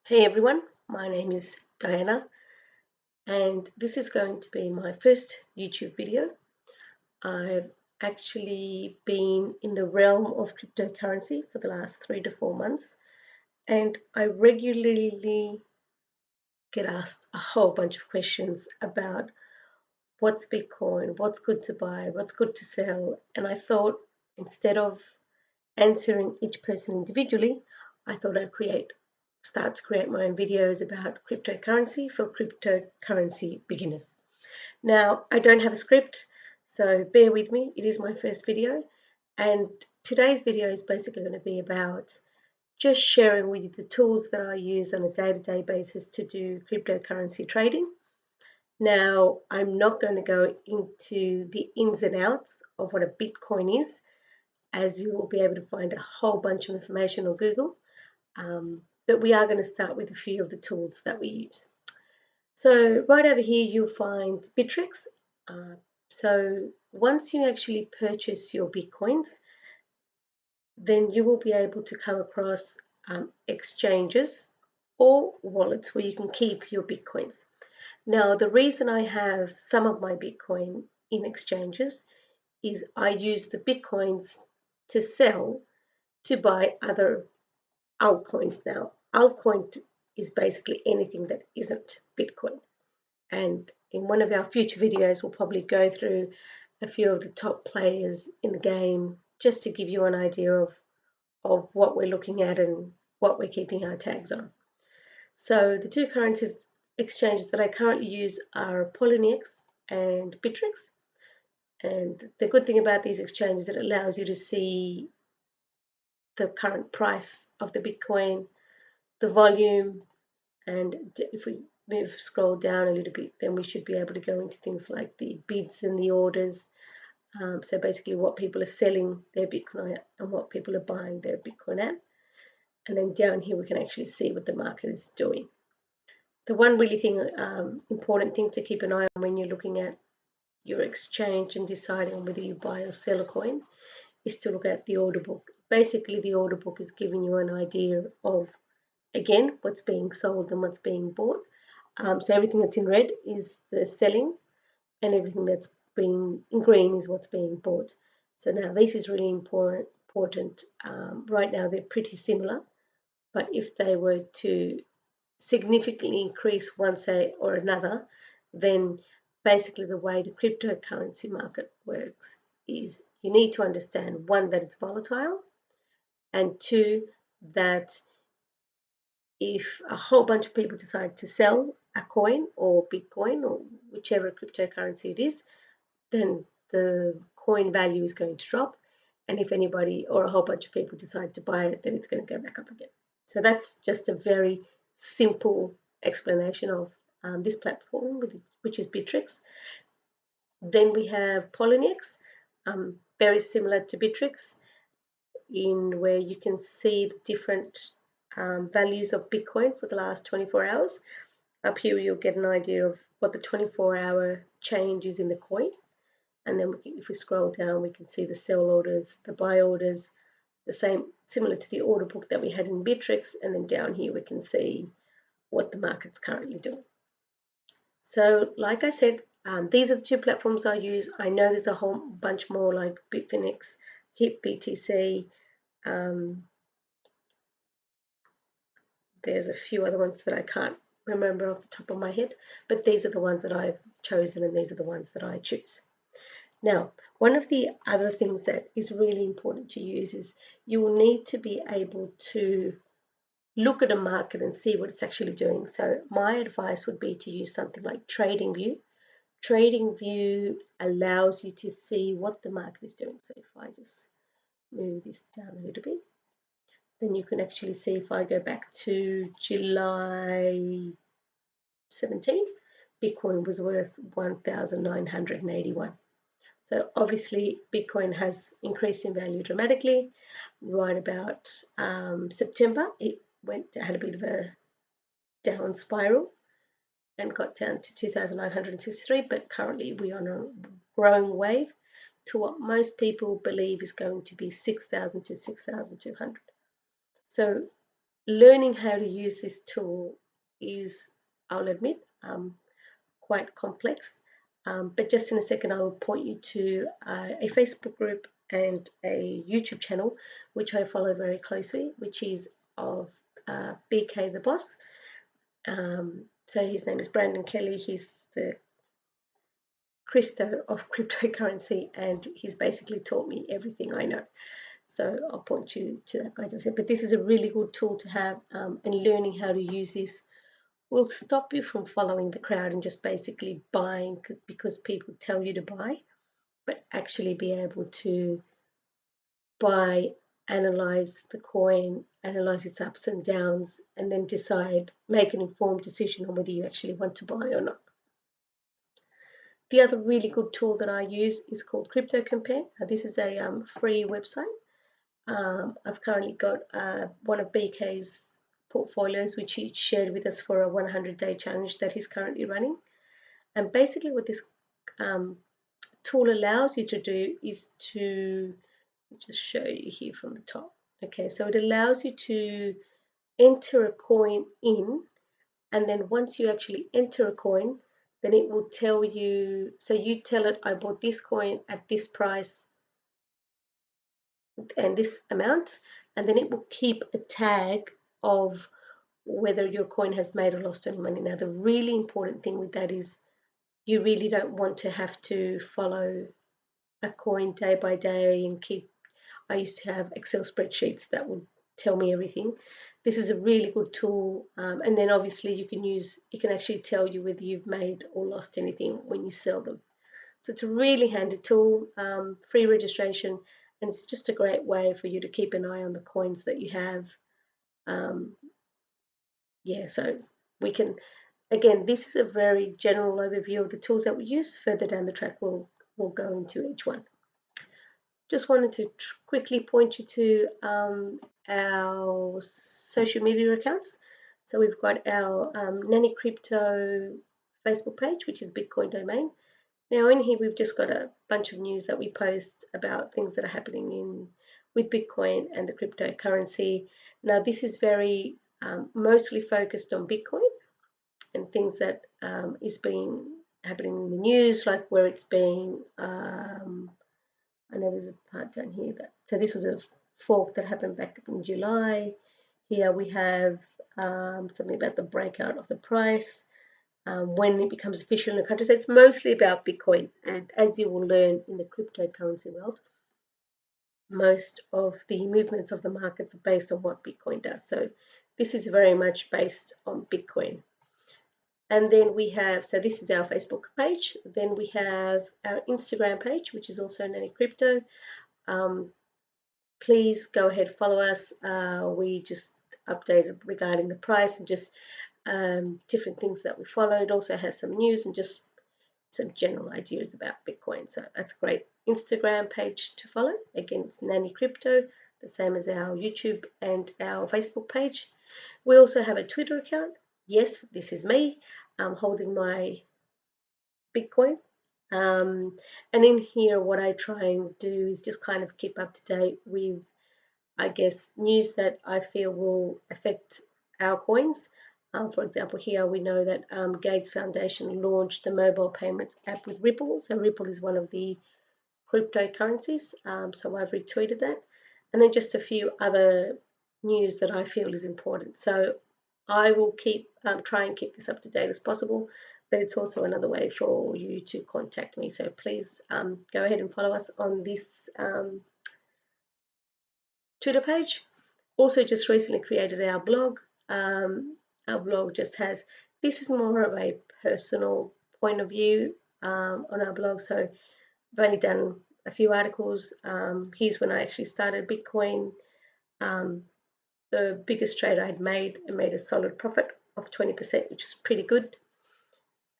Hey everyone, my name is Diana, and this is going to be my first YouTube video. I've actually been in the realm of cryptocurrency for the last 3 to 4 months, and I regularly get asked a whole bunch of questions about what's Bitcoin, what's good to buy, what's good to sell. And I thought instead of answering each person individually, I thought I'd start to create my own videos about cryptocurrency for cryptocurrency beginners. Now, I don't have a script, so bear with me. It is my first video, and today's video is basically going to be about just sharing with you the tools that I use on a day-to-day basis to do cryptocurrency trading. Now, I'm not going to go into the ins and outs of what a Bitcoin is, as you will be able to find a whole bunch of information on Google. But we are going to start with a few of the tools that we use. So right over here, you'll find Bittrex. So once you actually purchase your Bitcoins, then you will be able to come across exchanges or wallets where you can keep your Bitcoins. Now, the reason I have some of my Bitcoin in exchanges is I use the Bitcoins to sell to buy other altcoins. Now, altcoin is basically anything that isn't Bitcoin. And in one of our future videos, we'll probably go through a few of the top players in the game just to give you an idea of what we're looking at and what we're keeping our tags on. So the two currencies exchanges that I currently use are Poloniex and Bittrex. And the good thing about these exchanges is it allows you to see the current price of the Bitcoin, the volume, and if we scroll down a little bit, then we should be able to go into things like the bids and the orders. So basically what people are selling their Bitcoin at and what people are buying their Bitcoin at. And then down here we can actually see what the market is doing. The one really important thing to keep an eye on when you're looking at your exchange and deciding whether you buy or sell a coin is to look at the order book. Basically, the order book is giving you an idea of, again, what's being sold and what's being bought. So everything that's in red is the selling, and everything that's being in green is what's being bought. So now this is really important. Right now they're pretty similar, but if they were to significantly increase one say or another, then basically the way the cryptocurrency market works is you need to understand, one, that it's volatile, and two, that if a whole bunch of people decide to sell a coin or Bitcoin or whichever cryptocurrency it is, then the coin value is going to drop. And if anybody or a whole bunch of people decide to buy it, then it's going to go back up again. So that's just a very simple explanation of this platform, which is Bittrex. Then we have Poloniex, very similar to Bittrex, in where you can see the different values of Bitcoin for the last 24 hours. Up here you'll get an idea of what the 24-hour change is in the coin. And then if we scroll down, we can see the sell orders, the buy orders, the same, similar to the order book that we had in Bittrex. And then down here we can see what the market's currently doing. So like I said, these are the two platforms I use. I know there's a whole bunch more like Bitfinex, HIP, BTC. There's a few other ones that I can't remember off the top of my head, but these are the ones that I've chosen and these are the ones that I choose. Now, one of the other things that is really important to use is you will need to be able to look at a market and see what it's actually doing. So my advice would be to use something like TradingView. TradingView allows you to see what the market is doing. So if I just move this down a little bit, then you can actually see, if I go back to July 17th, Bitcoin was worth 1,981. So obviously Bitcoin has increased in value dramatically. Right about September, it had a bit of a down spiral and got down to 2,963, but currently we're on a growing wave to what most people believe is going to be 6,000 to 6,200. So learning how to use this tool is, I'll admit, quite complex. But just in a second, I will point you to a Facebook group and a YouTube channel, which I follow very closely, which is of BK the Boss. So his name is Brandon Kelly. He's the Christo of cryptocurrency, and he's basically taught me everything I know. So I'll point you to that guy. But this is a really good tool to have, and learning how to use this will stop you from following the crowd and just basically buying because people tell you to buy, but actually be able to buy, analyze the coin, analyze its ups and downs, and then decide, make an informed decision on whether you actually want to buy or not. The other really good tool that I use is called Crypto Compare. This is a free website. I've currently got one of BK's portfolios, which he shared with us for a 100-day challenge that he's currently running. And basically what this tool allows you to do is to just show you here from the top. Okay, so it allows you to enter a coin in, and then once you actually enter a coin, then it will tell you, so you tell it, I bought this coin at this price and this amount, and then it will keep a tag of whether your coin has made or lost any money. Now, the really important thing with that is you really don't want to have to follow a coin day by day and keep. I used to have Excel spreadsheets that would tell me everything. This is a really good tool, and then obviously it can actually tell you whether you've made or lost anything when you sell them. So it's a really handy tool, free registration, and it's just a great way for you to keep an eye on the coins that you have. Yeah, so we can, again, this is a very general overview of the tools that we use. Further down the track, we'll go into each one. Just wanted to quickly point you to our social media accounts. So we've got our nanicrypto Facebook page, which is Bitcoin domain. Now in here we've just got a bunch of news that we post about things that are happening with Bitcoin and the cryptocurrency. Now this is very mostly focused on Bitcoin and things that is being happening in the news, like where it's being I know there's a part down here that, so this was a fork that happened back in July. Here we have something about the breakout of the price, when it becomes official in the country. So it's mostly about Bitcoin. And as you will learn in the cryptocurrency world, most of the movements of the markets are based on what Bitcoin does. So this is very much based on Bitcoin. And then we have, so this is our Facebook page. Then we have our Instagram page, which is also nanicrypto. Please go ahead, follow us. We just updated regarding the price and just different things that we follow. It also has some news and just some general ideas about Bitcoin. So that's a great Instagram page to follow. Again, it's nanicrypto, the same as our YouTube and our Facebook page. We also have a Twitter account. Yes, this is me. I'm holding my Bitcoin. And in here, what I try and do is just kind of keep up to date with, I guess, news that I feel will affect our coins. For example, here we know that Gates Foundation launched a mobile payments app with Ripple. So Ripple is one of the cryptocurrencies. So I've retweeted that. And then just a few other news that I feel is important. So I will try and keep this up to date as possible, but it's also another way for you to contact me. So please go ahead and follow us on this Twitter page. Also just recently created our blog. Our blog just has, this is more of a personal point of view on our blog. So I've only done a few articles. Here's when I actually started Bitcoin. The biggest trade I'd made, I made a solid profit of 20%, which is pretty good.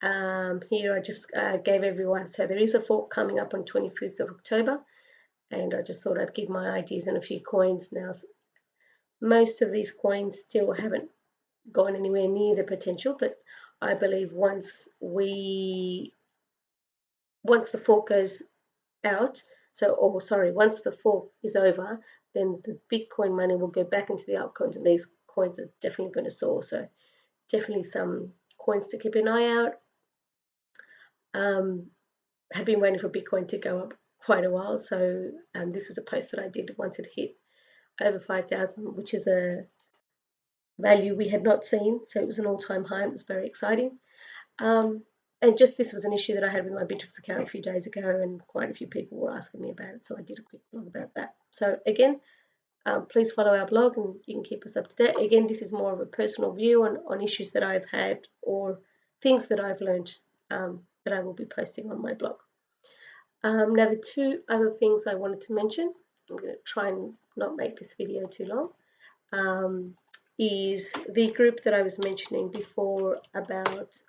Here I just gave everyone, so there is a fork coming up on 25th of October, and I just thought I'd give my ideas on a few coins. Now, most of these coins still haven't gone anywhere near the potential, but I believe once the fork goes out, once the fork is over, then the Bitcoin money will go back into the altcoins, and these coins are definitely going to soar. So definitely some coins to keep an eye out. Have been waiting for Bitcoin to go up quite a while. So this was a post that I did once it hit over 5,000, which is a value we had not seen. So it was an all-time high. It was very exciting. And just this was an issue that I had with my Bittrex account a few days ago, and quite a few people were asking me about it. So I did a quick blog about that. So again, please follow our blog and you can keep us up to date. Again, this is more of a personal view on issues that I've had or things that I've learned that I will be posting on my blog. Now, the two other things I wanted to mention, I'm going to try and not make this video too long, is the group that I was mentioning before about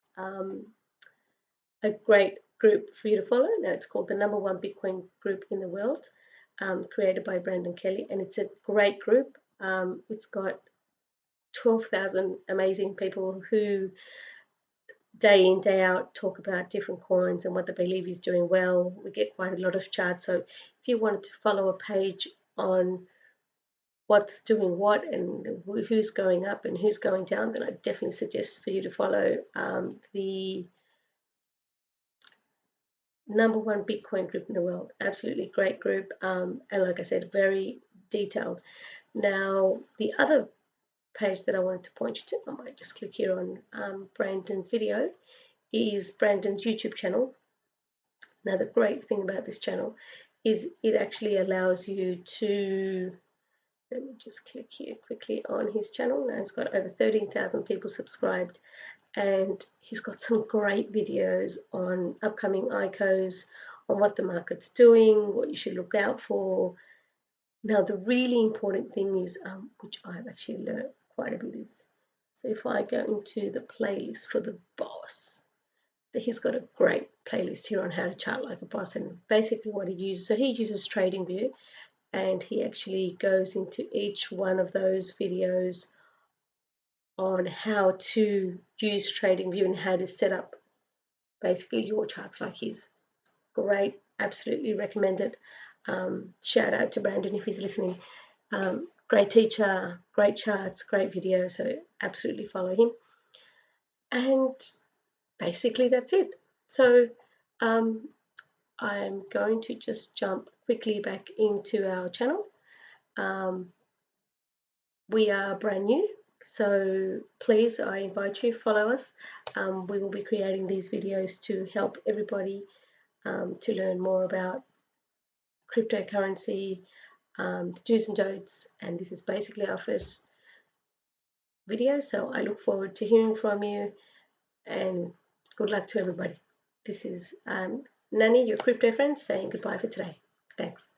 a great group for you to follow. Now, it's called the #1 Bitcoin group in the world, created by Brandon Kelly, and it's a great group. It's got 12,000 amazing people who day in, day out talk about different coins and what they believe is doing well. We get quite a lot of charts. So if you wanted to follow a page on what's doing what and who's going up and who's going down, then I definitely suggest for you to follow the #1 Bitcoin group in the world. Absolutely great group. And like I said, very detailed. Now, the other page that I wanted to point you to, I might just click here on Brandon's video, is Brandon's YouTube channel. Now, the great thing about this channel is it actually allows you to, let me just click here quickly on his channel. Now, it's got over 13,000 people subscribed, and he's got some great videos on upcoming ICOs, on what the market's doing, what you should look out for. Now, the really important thing is, which I've actually learned quite a bit, is, so if I go into the playlist for the boss, he's got a great playlist here on how to chart like a boss, and basically what he uses, so he uses TradingView, and he actually goes into each one of those videos on how to use TradingView and how to set up basically your charts like his. Great, absolutely recommend it. Shout out to Brandon if he's listening. Great teacher, great charts, great video, so absolutely follow him. And basically that's it. So I'm going to just jump quickly back into our channel. We are brand new, so please, I invite you, follow us. We will be creating these videos to help everybody to learn more about cryptocurrency, the do's and don'ts, and this is basically our first video, so I look forward to hearing from you, and good luck to everybody. This is Nani, your crypto friend, saying goodbye for today. Thanks.